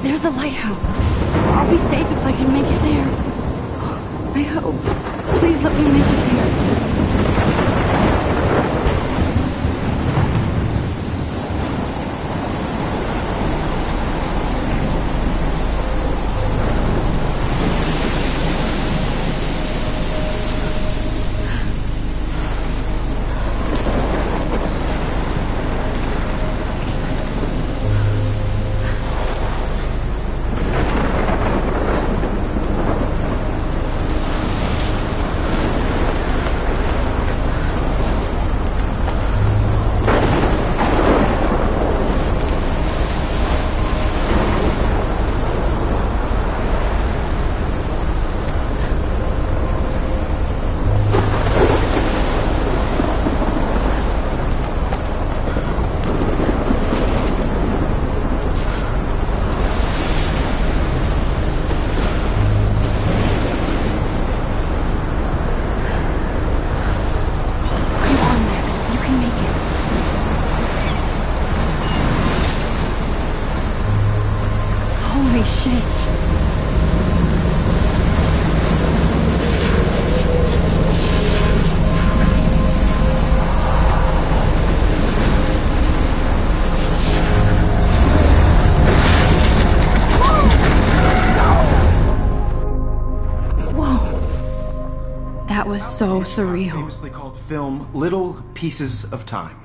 There's the lighthouse. I'll be safe if I can make it there. I hope. Please let me make it there. That was so surreal. Famously called film Little Pieces of Time.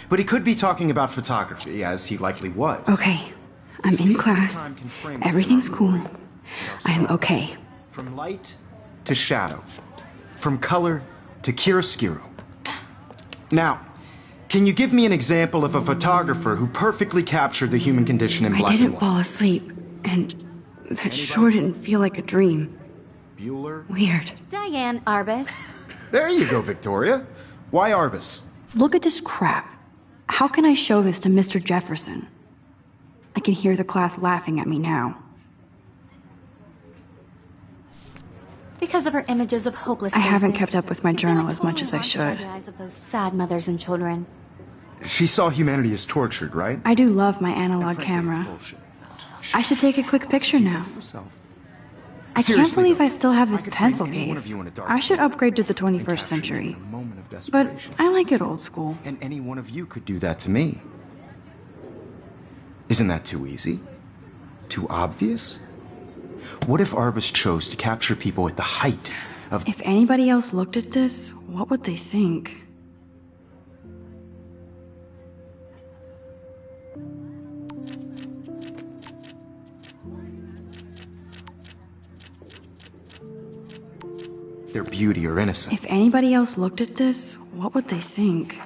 But he could be talking about photography, as he likely was. Okay, I'm in class. Everything's cool. I'm okay. From light to shadow. From color to chiaroscuro. Now, can you give me an example of a photographer who perfectly captured the human condition in black and white? I didn't fall asleep, and that sure didn't feel like a dream. Bueller? Weird. Diane Arbus. There you go, Victoria. Why Arbus? Look at this crap. How can I show this to Mr. Jefferson? I can hear the class laughing at me now. Because of her images of hopeless faces. I haven't kept up with my journal as much as I should. The eyes of those sad mothers and children. She saw humanity as tortured, right? I do love my analog camera. I should take a quick picture now. I can't believe I still have this pencil case. I should upgrade to the 21st century. But I like it old school. And any one of you could do that to me. Isn't that too easy? Too obvious? What if Arbus chose to capture people at the height of... If anybody else looked at this, what would they think? their beauty or innocence? If anybody else looked at this, what would they think?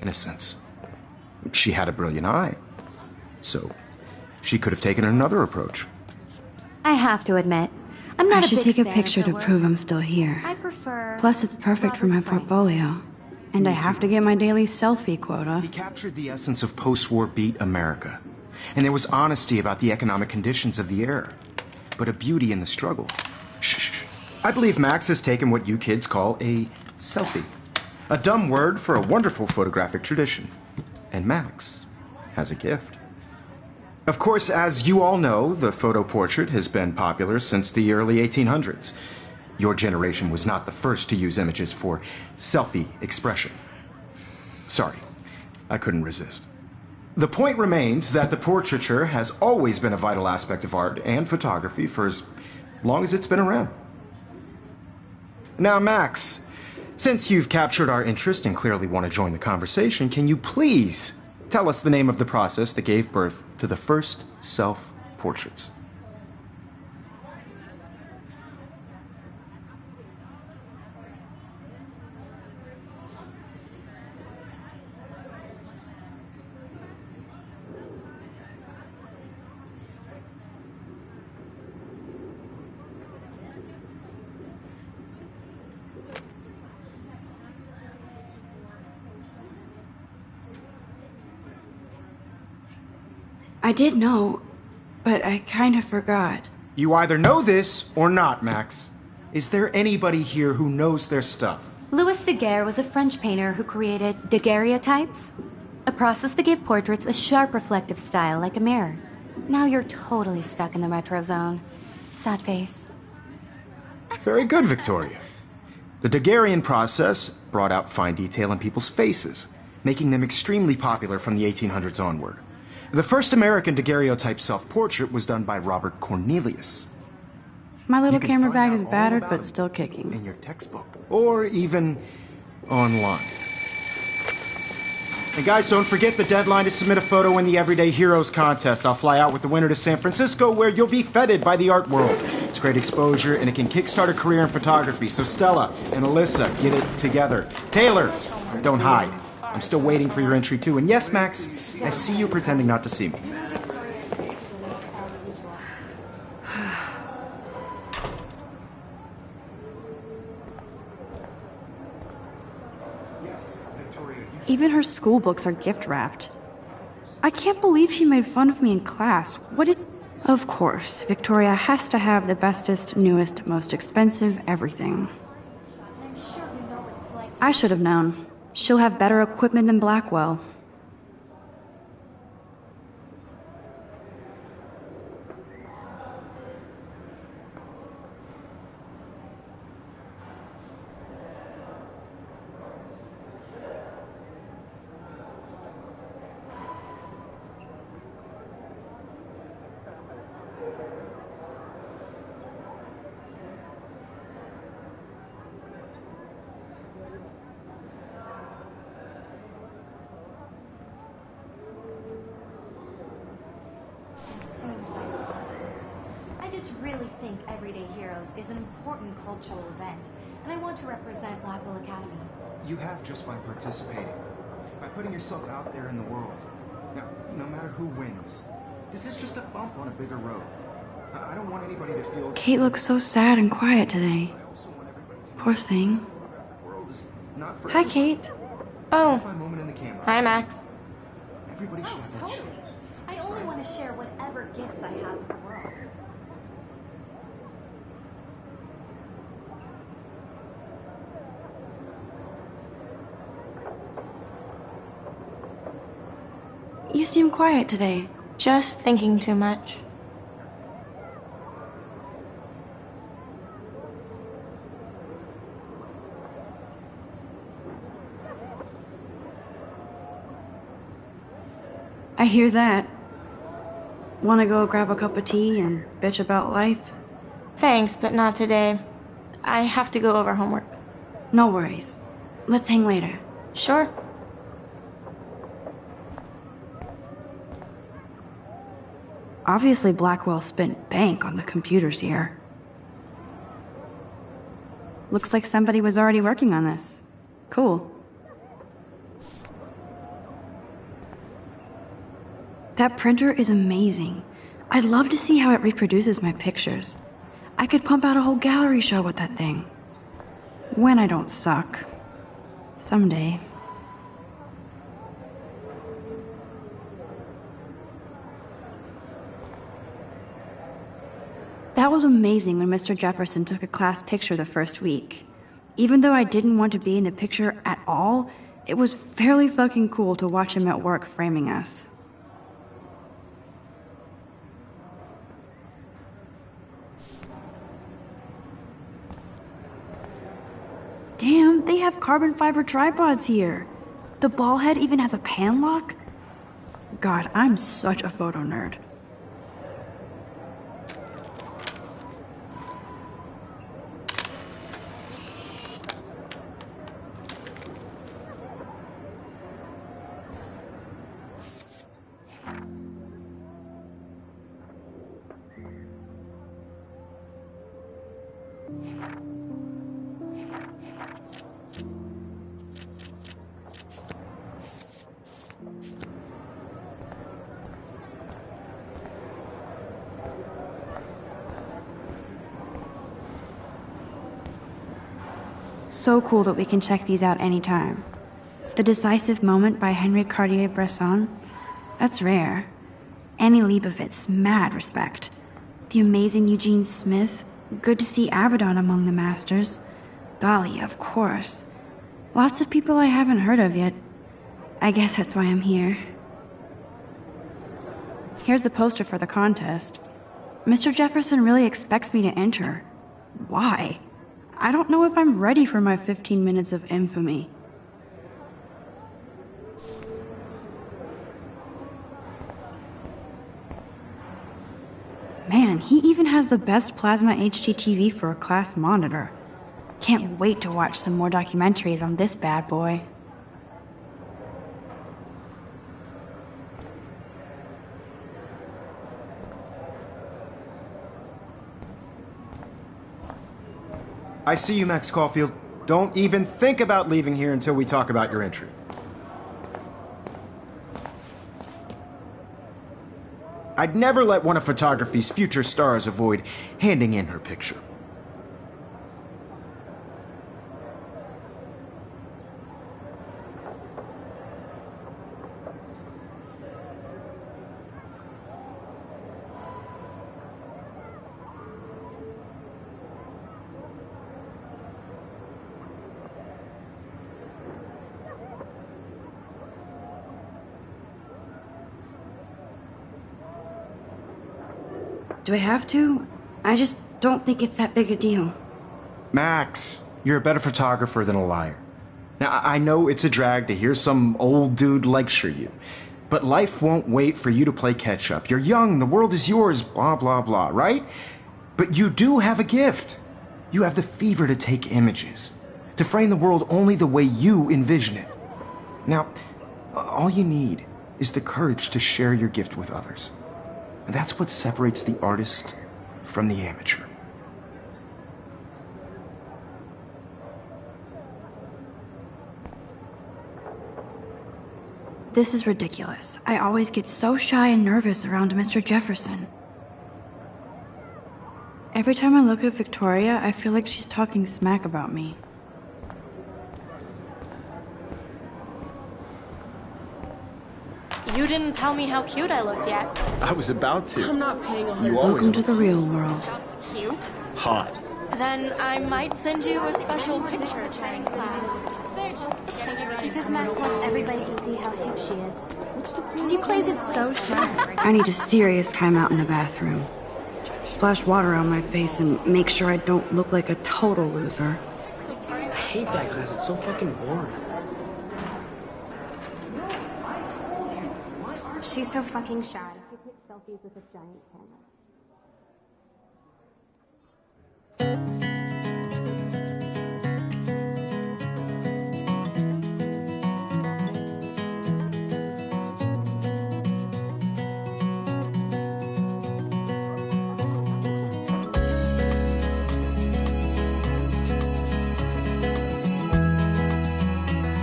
Innocence. She had a brilliant eye. So, she could have taken another approach. I have to admit, I'm not I a should big take a fan picture of to her prove work. I'm still here. I prefer... Plus, it's perfect for my Robert Frank. portfolio. And I have to get my daily selfie quota. He captured the essence of post-war beat America. And there was honesty about the economic conditions of the era. But a beauty in the struggle. Shh. I believe Max has taken what you kids call a selfie. A dumb word for a wonderful photographic tradition. And Max has a gift. Of course, as you all know, the photo portrait has been popular since the early 1800s. Your generation was not the first to use images for selfie expression. Sorry, I couldn't resist. The point remains that the portraiture has always been a vital aspect of art and photography for as long as it's been around. Now, Max, since you've captured our interest and clearly want to join the conversation, can you please tell us the name of the process that gave birth to the first self-portraits? I did know, but I kind of forgot. You either know this or not, Max. Is there anybody here who knows their stuff? Louis Daguerre was a French painter who created daguerreotypes, a process that gave portraits a sharp reflective style like a mirror. Now you're totally stuck in the retro zone. Sad face. Very good, Victoria. The Daguerrean process brought out fine detail in people's faces, making them extremely popular from the 1800s onward. The first American daguerreotype self-portrait was done by Robert Cornelius. My little You can camera find bag out is all battered, about but him still kicking. in your textbook, or even online. And guys, don't forget the deadline to submit a photo in the Everyday Heroes contest. I'll fly out with the winner to San Francisco, where you'll be feted by the art world. It's great exposure, and it can kickstart a career in photography. So Stella and Alyssa, get it together. Taylor, don't hide. I'm still waiting for your entry too. And yes, Max, I see you pretending not to see me. Even her school books are gift wrapped. I can't believe she made fun of me in class. What did... Of course, Victoria has to have the bestest, newest, most expensive everything. I should have known. She'll have better equipment than Blackwell. I just really think Everyday Heroes is an important cultural event, and I want to represent Blackwell Academy. You have just by participating, by putting yourself out there in the world. Now, no matter who wins, this is just a bump on a bigger road. I don't want anybody to feel... Kate looks so sad and quiet today. I also want everybody to know Poor thing. the photographic world is not for Hi, everybody. Kate. Oh, My moment in the camera. hi, Max. Everybody should have that Totally. chance. I only want to share whatever gifts I have with the world. You seem quiet today. Just thinking too much. I hear that. Wanna go grab a cup of tea and bitch about life? Thanks, but not today. I have to go over homework. No worries. Let's hang later. Sure. Obviously, Blackwell spent bank on the computers here. Looks like somebody was already working on this. Cool. That printer is amazing. I'd love to see how it reproduces my pictures. I could pump out a whole gallery show with that thing. When I don't suck. Someday. That was amazing when Mr. Jefferson took a class picture the first week. Even though I didn't want to be in the picture at all, it was fairly fucking cool to watch him at work framing us. Damn, they have carbon fiber tripods here. The ball head even has a pan lock? God, I'm such a photo nerd. So cool that we can check these out anytime. The Decisive Moment by Henry Cartier-Bresson? That's rare. Annie Leibovitz, mad respect. The amazing Eugene Smith? Good to see Avedon among the masters. Dali, of course. Lots of people I haven't heard of yet. I guess that's why I'm here. Here's the poster for the contest. Mr. Jefferson really expects me to enter. Why? I don't know if I'm ready for my 15 minutes of infamy. Man, he even has the best plasma HDTV for a class monitor. Can't wait to watch some more documentaries on this bad boy. I see you, Max Caulfield. Don't even think about leaving here until we talk about your entry. I'd never let one of photography's future stars avoid handing in her picture. Do I have to? I just don't think it's that big a deal. Max, you're a better photographer than a liar. Now, I know it's a drag to hear some old dude lecture you, but life won't wait for you to play catch-up. You're young, the world is yours, blah, blah, blah, right? But you do have a gift. You have the fever to take images, to frame the world only the way you envision it. Now, all you need is the courage to share your gift with others. And that's what separates the artist from the amateur. This is ridiculous. I always get so shy and nervous around Mr. Jefferson. Every time I look at Victoria, I feel like she's talking smack about me. You didn't tell me how cute I looked yet. I was about to. I'm not paying 100. Welcome to the real world. Just cute? Hot. Then I might send you a special picture training class. They're just getting you ready. Because Max wants everybody to see how hip she is. And he plays it so shy. I need a serious timeout in the bathroom. Splash water on my face and make sure I don't look like a total loser. I hate that class. It's so fucking boring. She's so fucking shy. She takes selfies with a giant camera.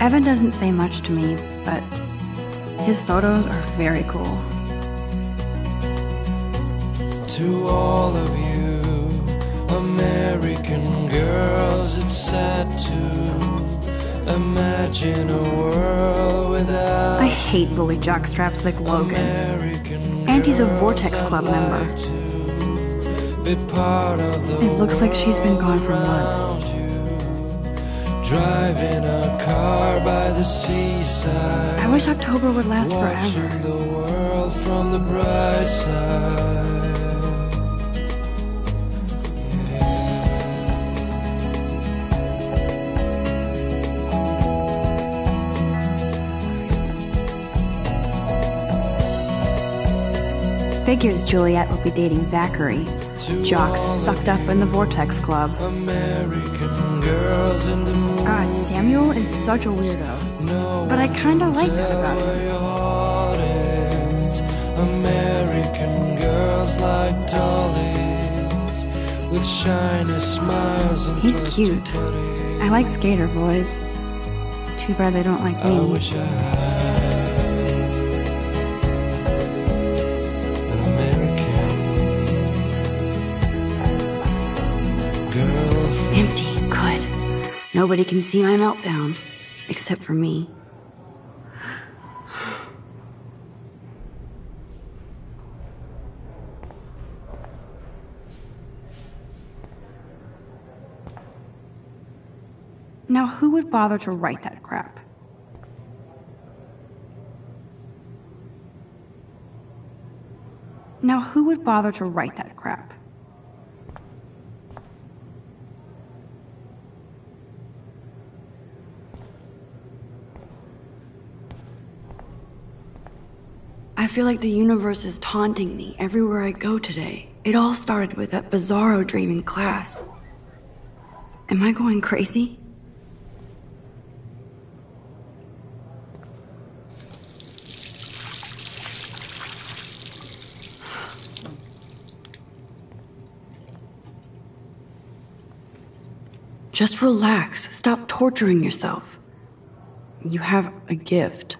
Evan doesn't say much to me, but his photos are very cool. To all of you American girls, it's sad to imagine a world without. I hate bully jockstraps like Logan. And he's a Vortex Club member. It looks like she's been gone for months. Driving a car by the seaside. I wish October would last forever. Watching the world from the bright side. Figures Juliet will be dating Zachary. Jocks sucked up in the Vortex Club. American girls in the moon. God, Samuel is such a weirdo. But I kinda like that about him. American girls like dollies with shiny smiles and He's cute. I like skater boys. Too bad they don't like I me. wish I had an American girlfriend. Empty. Good. Nobody can see my meltdown. Except for me. Now, who would bother to write that crap? Now, who would bother to write that crap? I feel like the universe is taunting me everywhere I go today. It all started with that bizarro dream in class. Am I going crazy? Just relax. Stop torturing yourself. You have a gift.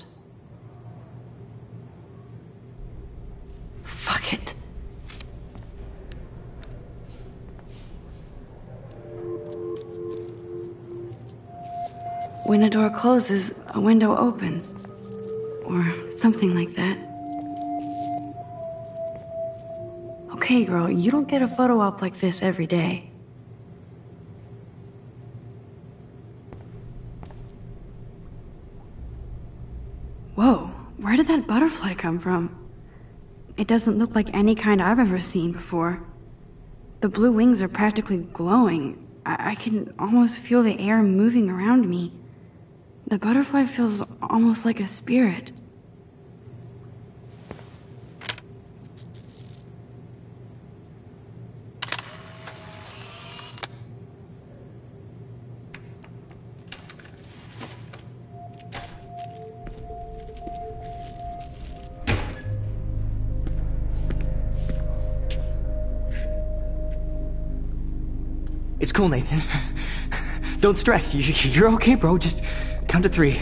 Fuck it. When a door closes, a window opens. Or something like that. Okay, girl, you don't get a photo op like this every day. Whoa, where did that butterfly come from? It doesn't look like any kind I've ever seen before. The blue wings are practically glowing. I can almost feel the air moving around me. The butterfly feels almost like a spirit. It's cool, Nathan. Don't stress. You're okay, bro. Just count to 3.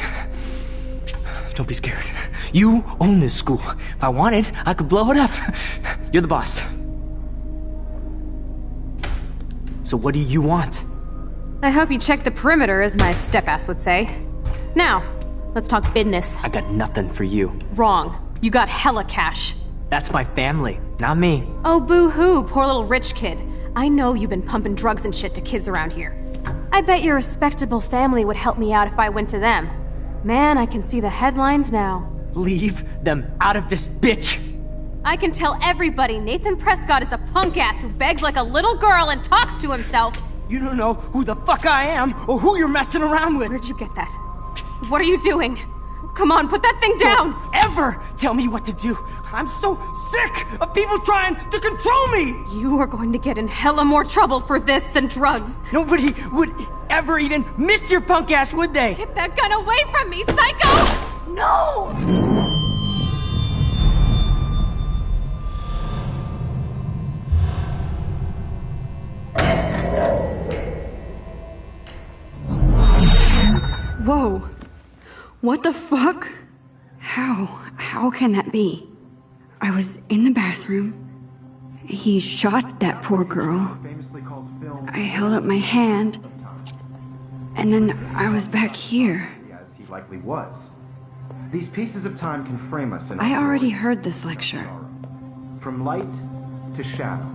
Don't be scared. You own this school. If I wanted, I could blow it up. You're the boss. So what do you want? I hope you checked the perimeter, as my step-ass would say. Now, let's talk business. I got nothing for you. Wrong. You got hella cash. That's my family, not me. Oh, boo-hoo, poor little rich kid. I know you've been pumping drugs and shit to kids around here. I bet your respectable family would help me out if I went to them. Man, I can see the headlines now. Leave them out of this, bitch! I can tell everybody Nathan Prescott is a punk ass who begs like a little girl and talks to himself. You don't know who the fuck I am or who you're messing around with. Where'd you get that? What are you doing? Come on, put that thing down! Don't ever tell me what to do. I'm so sick of people trying to control me. You are going to get in hella more trouble for this than drugs. Nobody would ever even miss your punk ass, would they? Get that gun away from me, psycho! No! Whoa. What the fuck? How can that be? I was in the bathroom. He shot that poor girl. I held up my hand. And then I was back here. As he likely was. These pieces of time can frame us in I already heard this lecture. From light to shadow.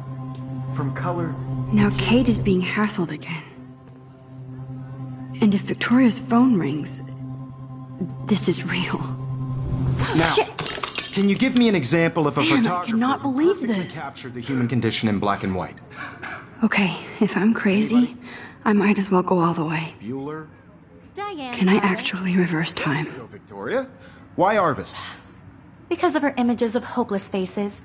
From color. Now Kate is being hassled again. And if Victoria's phone rings, this is real. Now, Shit. Can you give me an example of a Man, I photographer cannot who believe perfectly this. captured the human condition in black and white? Okay, if I'm crazy, I might as well go all the way. Bueller? Diane. Can I Arbus. actually reverse time? Go, Victoria. Why Arbus? Because of her images of hopeless faces.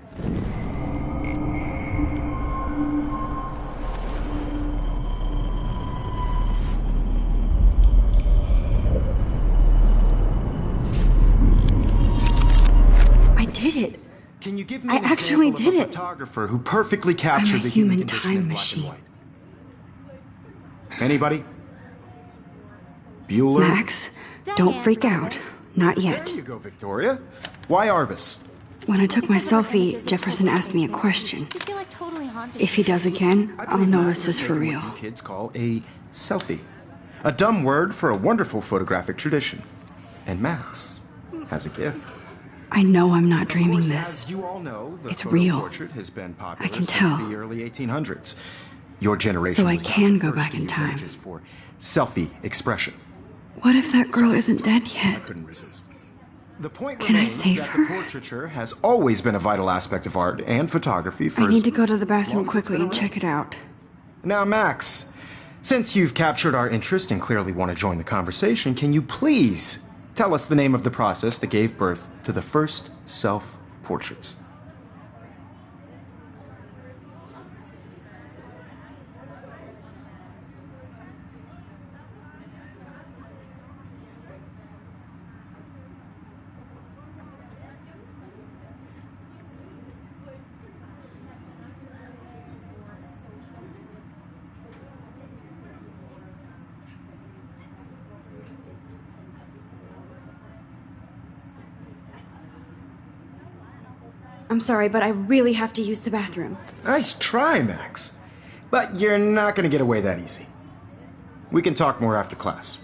I did it. Can you give me I an actually example of did a it. photographer who perfectly captured I'm a the human human condition in time black machine. and white? Anybody? Bueller? Max, don't freak out. Not yet. There you go, Victoria. Why Arbus? When I took my Because of her selfie, images of Jefferson hopeless asked me a faces. question. You feel like totally haunted. If he does again, I I'll believe know Max this is for taking real. what you kids call a selfie. A dumb word for a wonderful photographic tradition. And Max has a gift. I know I'm not Of dreaming course, this. as you all know, the It's photo real. portrait has been popular I can since tell. the early 1800s. Your generation So I was not can the go first back to in use time. images for selfie expression. What if that girl isn't dead I yet? couldn't resist. The point Can I remains save that her? the portraiture has always been a vital aspect of art and photography for I need as to go to the bathroom long as it's quickly been and check it out. Now, Max, since you've captured our interest and clearly want to join the conversation, can you please tell us the name of the process that gave birth to the first self-portraits? I'm sorry, but I really have to use the bathroom. Nice try, Max. But you're not going to get away that easy. We can talk more after class.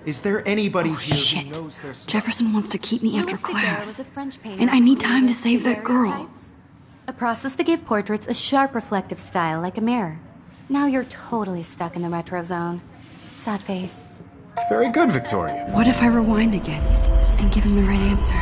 Is there anybody here Shit. who knows their stuff? Jefferson wants to keep me after Louis Daguerre class. was a French painter And I need who time to created save that girl. daguerreotypes, a process that gave portraits a sharp reflective style like a mirror. Now you're totally stuck in the retro zone. Sad face. Very good, Victoria. What if I rewind again and give him the right answer?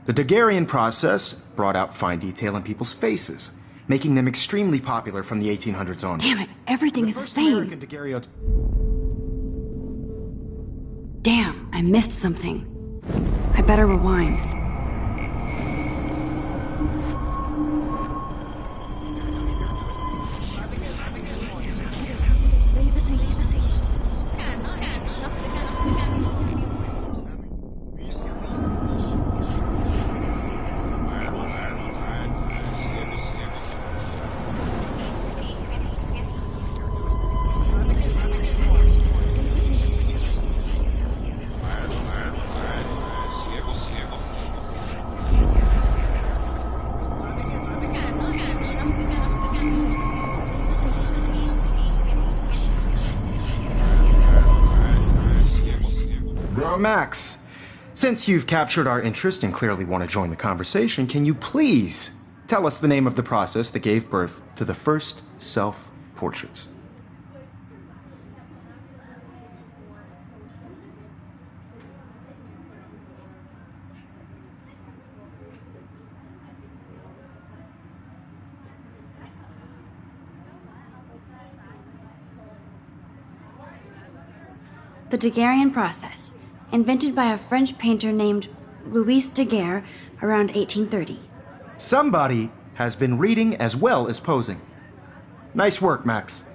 The Daguerrean process brought out fine detail in people's faces, making them extremely popular from the 1800s on. Damn it, everything is the First same. American daguerreotype. Damn, I missed something. I better rewind. Max, since you've captured our interest and clearly want to join the conversation, can you please tell us the name of the process that gave birth to the first self-portraits? The Daguerrean process, invented by a French painter named Louis Daguerre around 1830. Somebody has been reading as well as posing. Nice work, Max.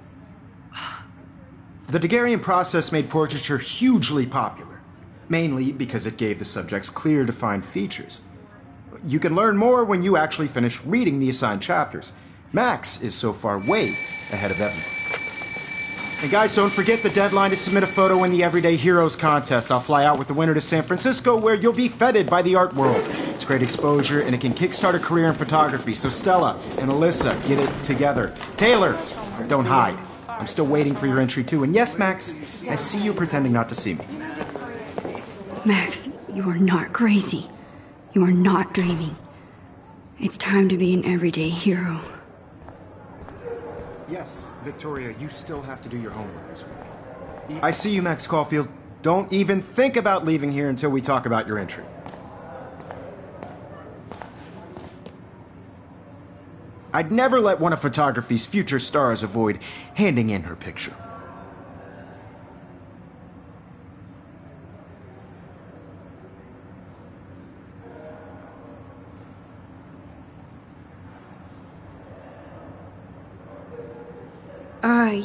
The Daguerrean process made portraiture hugely popular, mainly because it gave the subjects clear, defined features. You can learn more when you actually finish reading the assigned chapters. Max is so far way ahead of everyone. And guys, don't forget the deadline to submit a photo in the Everyday Heroes contest. I'll fly out with the winner to San Francisco, where you'll be feted by the art world. It's great exposure, and it can kickstart a career in photography. So Stella and Alyssa, get it together. Taylor, don't hide. I'm still waiting for your entry too. And yes, Max, I see you pretending not to see me. Max, you are not crazy. You are not dreaming. It's time to be an everyday hero. Yes, Victoria, you still have to do your homework this week. I see you, Max Caulfield. Don't even think about leaving here until we talk about your entry. I'd never let one of photography's future stars avoid handing in her picture.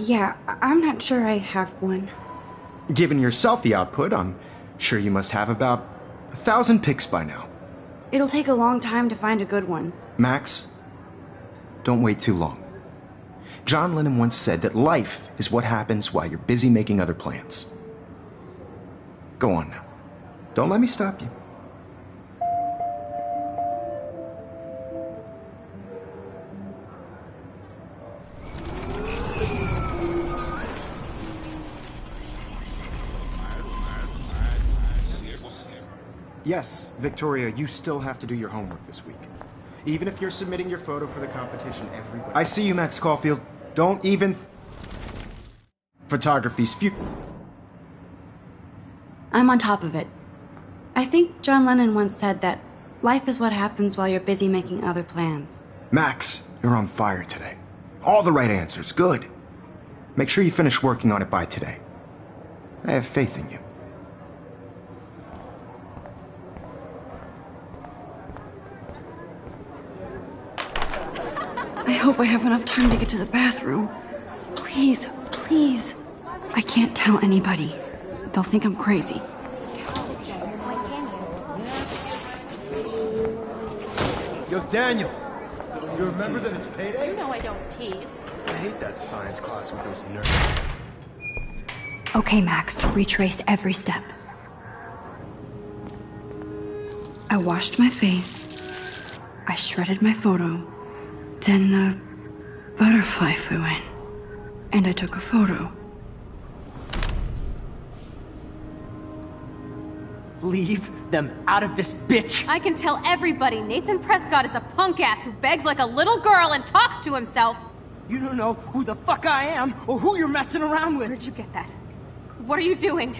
Yeah, I'm not sure I have one. Given your selfie output, I'm sure you must have about 1,000 pics by now. It'll take a long time to find a good one. Max, don't wait too long. John Lennon once said that life is what happens while you're busy making other plans. Go on now. Don't let me stop you. Yes, Victoria, you still have to do your homework this week. Even if you're submitting your photo for the competition every week. I see you, Max Caulfield. Don't even... Photography's I'm on top of it. I think John Lennon once said that life is what happens while you're busy making other plans. Max, you're on fire today. All the right answers. Good. Make sure you finish working on it by today. I have faith in you. I hope I have enough time to get to the bathroom. Please, please. I can't tell anybody. They'll think I'm crazy. Yo, Daniel, you remember that it's payday? You know I don't tease. I hate that science class with those nerds. Okay, Max, retrace every step. I washed my face. I shredded my photo. Then the butterfly flew in, and I took a photo. Leave them out of this bitch! I can tell everybody Nathan Prescott is a punk ass who begs like a little girl and talks to himself. You don't know who the fuck I am or who you're messing around with. Where'd you get that? What are you doing?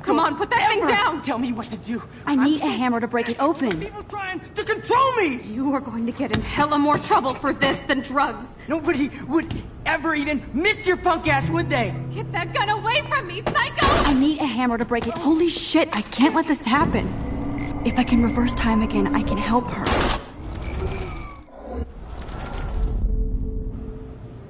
Come on, put that thing down! Tell me what to do. I need a hammer to break it open. People trying to control me! You are going to get in hella more trouble for this than drugs. Nobody would ever even miss your punk ass, would they? Get that gun away from me, psycho! I need a hammer to break it. Holy shit, I can't let this happen. If I can reverse time again, I can help her.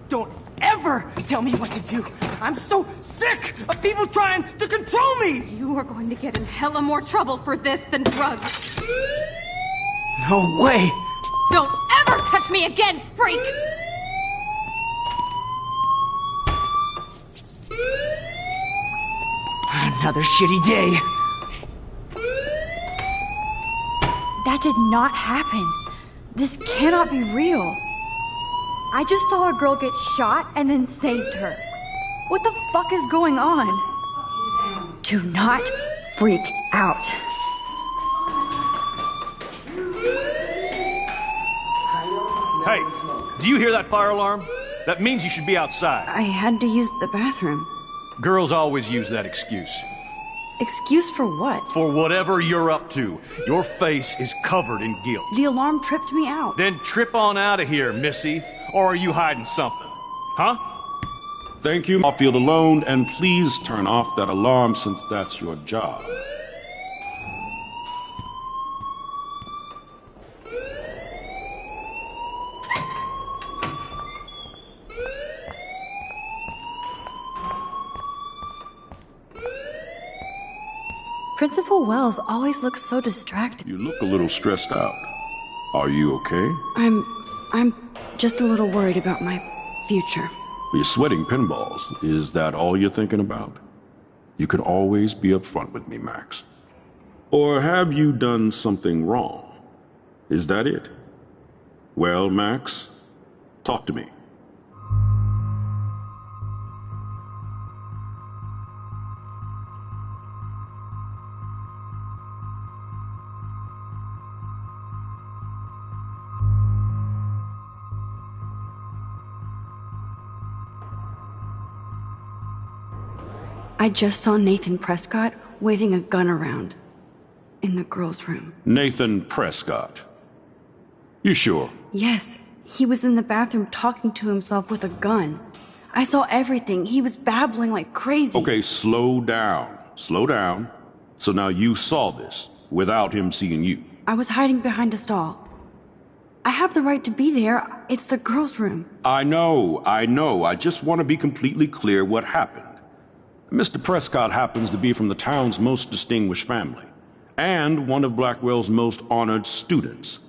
Don't ever tell me what to do. I'm so sick of people trying to control me! You are going to get in hella more trouble for this than drugs. No way! Don't ever touch me again, freak! Another shitty day. That did not happen. This cannot be real. I just saw a girl get shot and then saved her. What the fuck is going on? Do not freak out. Hey, do you hear that fire alarm? That means you should be outside. I had to use the bathroom. Girls always use that excuse. Excuse for what? For whatever you're up to. Your face is covered in guilt. The alarm tripped me out. Then trip on out of here, Missy. Or are you hiding something? Huh? Thank you. I'll feel alone, and please turn off that alarm since that's your job. Principal Wells always looks so distracted. You look a little stressed out. Are you okay? I'm just a little worried about my future. You're sweating pinballs. Is that all you're thinking about? You can always be upfront with me, Max. Or have you done something wrong? Is that it? Well, Max, talk to me. I just saw Nathan Prescott waving a gun around in the girls' room. Nathan Prescott. You sure? Yes, he was in the bathroom talking to himself with a gun. I saw everything. He was babbling like crazy. Okay, slow down. Slow down. So now you saw this without him seeing you. I was hiding behind a stall. I have the right to be there. It's the girls' room. I know. I just want to be completely clear what happened. Mr. Prescott happens to be from the town's most distinguished family, and one of Blackwell's most honored students.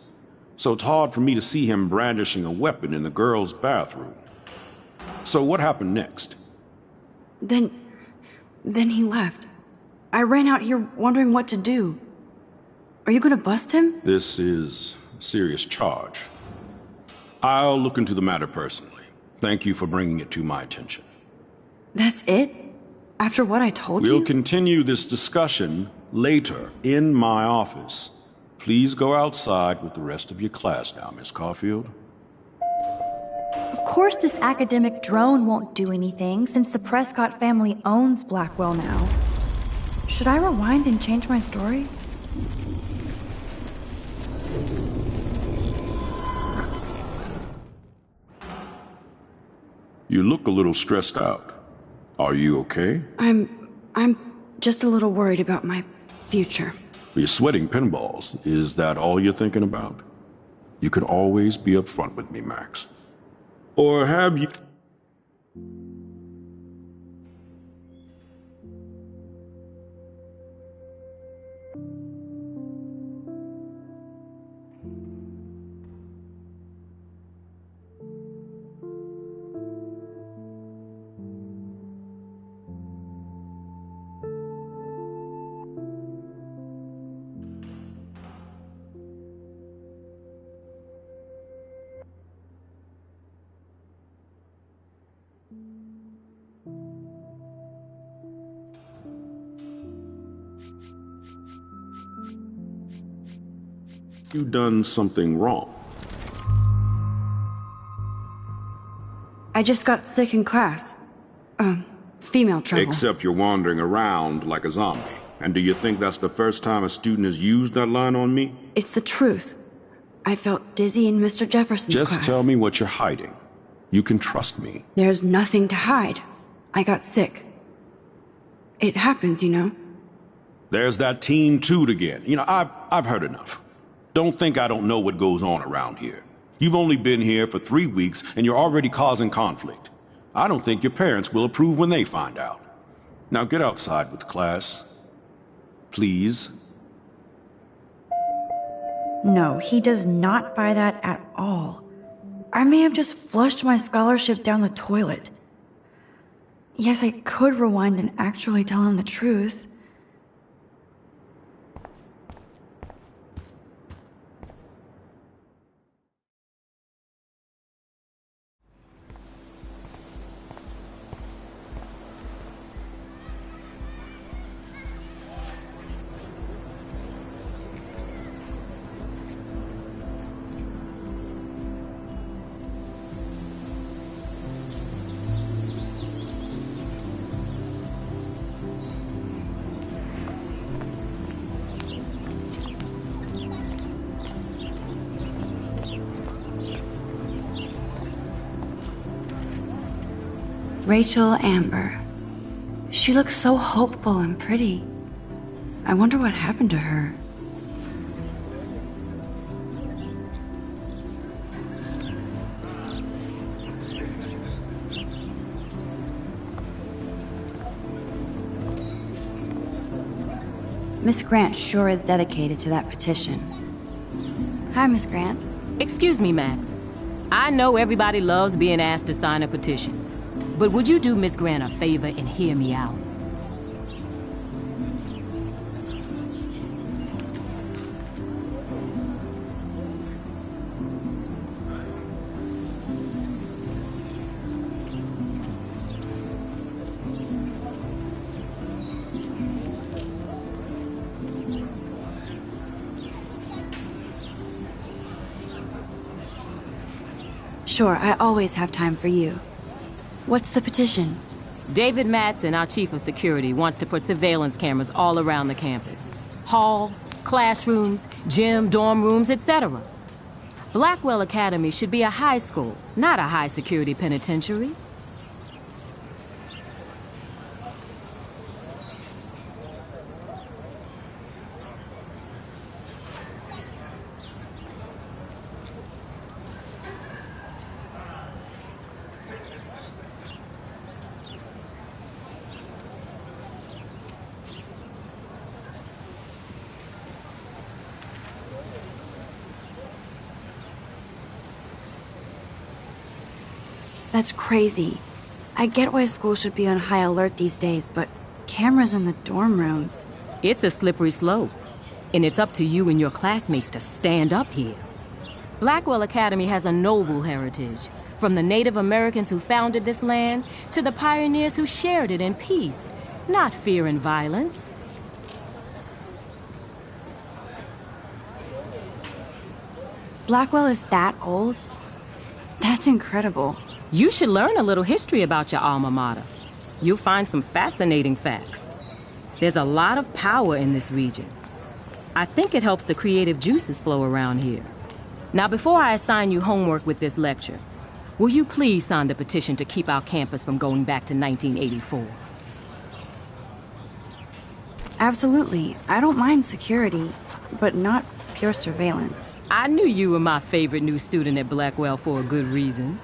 So it's hard for me to see him brandishing a weapon in the girls' bathroom. So what happened next? Then he left. I ran out here wondering what to do. Are you gonna bust him? This is a serious charge. I'll look into the matter personally. Thank you for bringing it to my attention. That's it? After what I told you? We'll continue this discussion later in my office. Please go outside with the rest of your class now, Miss Caulfield. Of course this academic drone won't do anything since the Prescott family owns Blackwell now. Should I rewind and change my story? You look a little stressed out. Are you okay? I'm just a little worried about my future. You're sweating pinballs. Is that all you're thinking about? You can always be upfront with me, Max. Or have you... You done something wrong. I just got sick in class. Female trouble. Except you're wandering around like a zombie. And do you think that's the first time a student has used that line on me? It's the truth. I felt dizzy in Mr. Jefferson's class. Just tell me what you're hiding. You can trust me. There's nothing to hide. I got sick. It happens, you know. There's that Team Toot again. You know, I've heard enough. Don't think I don't know what goes on around here. You've only been here for 3 weeks, and you're already causing conflict. I don't think your parents will approve when they find out. Now get outside with class. Please. No, he does not buy that at all. I may have just flushed my scholarship down the toilet. Yes, I could rewind and actually tell him the truth. Rachel Amber. She looks so hopeful and pretty. I wonder what happened to her. Miss Grant sure is dedicated to that petition. Hi, Miss Grant. Excuse me, Max. I know everybody loves being asked to sign a petition, but would you do Miss Grant a favor and hear me out? Sure, I always have time for you. What's the petition? David Madsen, our chief of security, wants to put surveillance cameras all around the campus. Halls, classrooms, gym, dorm rooms, etc. Blackwell Academy should be a high school, not a high-security penitentiary. That's crazy. I get why school should be on high alert these days, but cameras in the dorm rooms. It's a slippery slope, and it's up to you and your classmates to stand up here. Blackwell Academy has a noble heritage, from the Native Americans who founded this land to the pioneers who shared it in peace, not fear and violence. Blackwell is that old? That's incredible. You should learn a little history about your alma mater. You'll find some fascinating facts. There's a lot of power in this region. I think it helps the creative juices flow around here. Now, before I assign you homework with this lecture, will you please sign the petition to keep our campus from going back to 1984? Absolutely. I don't mind security, but not pure surveillance. I knew you were my favorite new student at Blackwell for a good reason.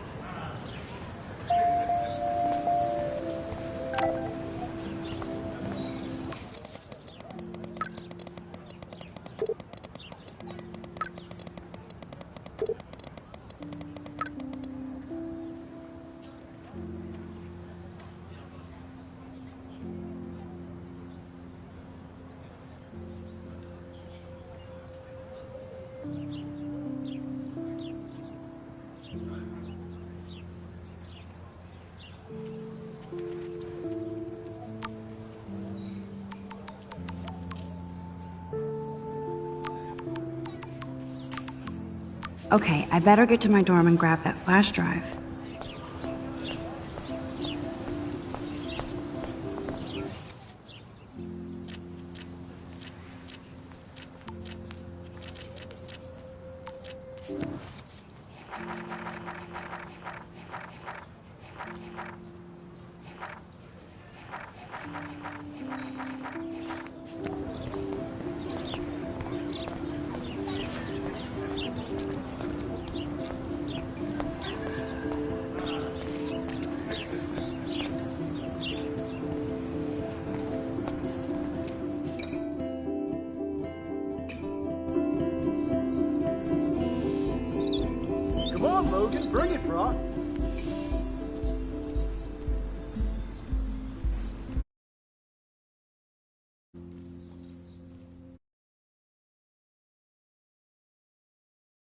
Okay, I better get to my dorm and grab that flash drive. Come on, Logan, bring it, Brock.